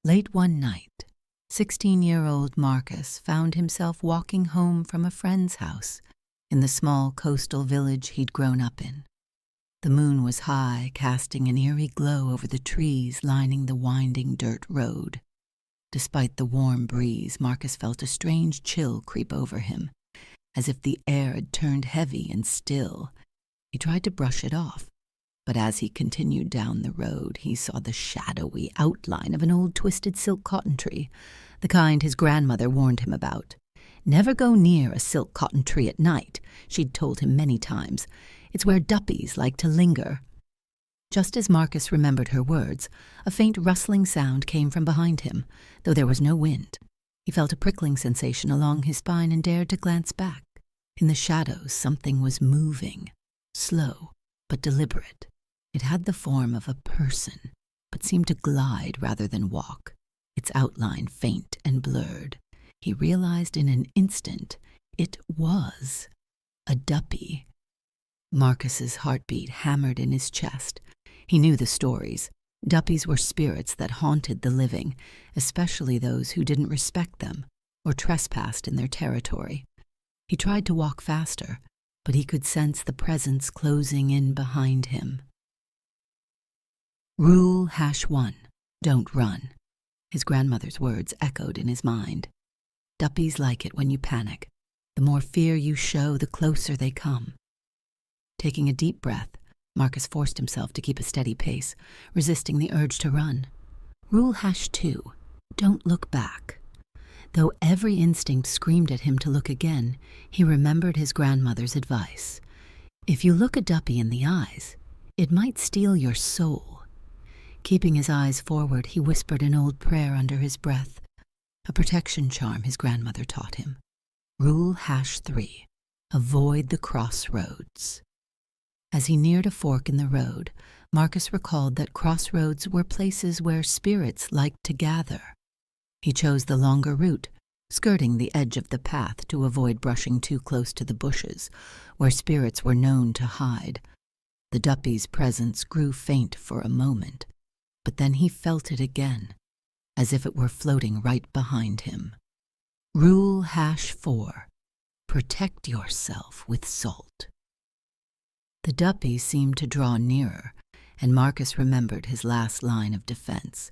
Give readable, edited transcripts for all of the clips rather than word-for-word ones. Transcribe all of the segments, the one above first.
Late one night, 16-year-old Marcus found himself walking home from a friend's house in the small coastal village he'd grown up in. The moon was high, casting an eerie glow over the trees lining the winding dirt road. Despite the warm breeze, Marcus felt a strange chill creep over him, as if the air had turned heavy and still. He tried to brush it off, but as he continued down the road, he saw the shadowy outline of an old twisted silk cotton tree, the kind his grandmother warned him about. Never go near a silk cotton tree at night, she'd told him many times. It's where Duppies like to linger. Just as Marcus remembered her words, a faint rustling sound came from behind him, though there was no wind. He felt a prickling sensation along his spine and dared to glance back. In the shadows, something was moving, slow but deliberate. It had the form of a person, but seemed to glide rather than walk, its outline faint and blurred. He realized in an instant it was a Duppy. Marcus's heartbeat hammered in his chest. He knew the stories. Duppies were spirits that haunted the living, especially those who didn't respect them or trespassed in their territory. He tried to walk faster, but he could sense the presence closing in behind him. Rule #1, don't run. His grandmother's words echoed in his mind. Duppies like it when you panic. The more fear you show, the closer they come. Taking a deep breath, Marcus forced himself to keep a steady pace, resisting the urge to run. Rule #2, don't look back. Though every instinct screamed at him to look again, he remembered his grandmother's advice. If you look a Duppy in the eyes, it might steal your soul. Keeping his eyes forward, he whispered an old prayer under his breath, a protection charm his grandmother taught him. Rule #3, avoid the crossroads. As he neared a fork in the road, Marcus recalled that crossroads were places where spirits liked to gather. He chose the longer route, skirting the edge of the path to avoid brushing too close to the bushes, where spirits were known to hide. The Duppy's presence grew faint for a moment, but then he felt it again, as if it were floating right behind him. Rule #4, protect yourself with salt. The Duppy seemed to draw nearer, and Marcus remembered his last line of defense.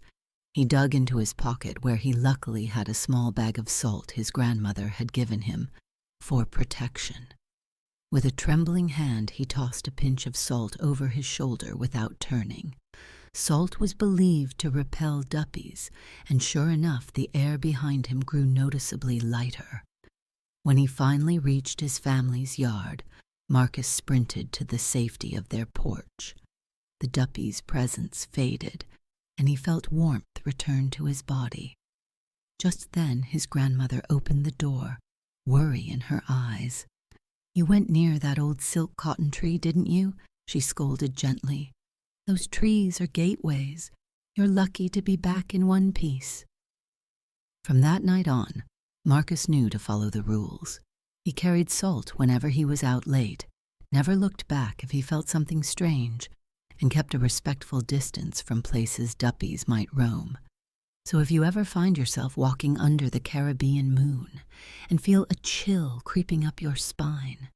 He dug into his pocket, where he luckily had a small bag of salt his grandmother had given him for protection. With a trembling hand, he tossed a pinch of salt over his shoulder without turning. Salt was believed to repel Duppies, and sure enough, the air behind him grew noticeably lighter. When he finally reached his family's yard, Marcus sprinted to the safety of their porch. The Duppy's presence faded, and he felt warmth return to his body. Just then his grandmother opened the door, worry in her eyes. "You went near that old silk cotton tree, didn't you?" she scolded gently. "Those trees are gateways. You're lucky to be back in one piece." From that night on, Marcus knew to follow the rules. He carried salt whenever he was out late, never looked back if he felt something strange, and kept a respectful distance from places Duppies might roam. So if you ever find yourself walking under the Caribbean moon and feel a chill creeping up your spine,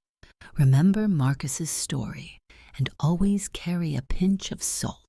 remember Marcus's story and always carry a pinch of salt.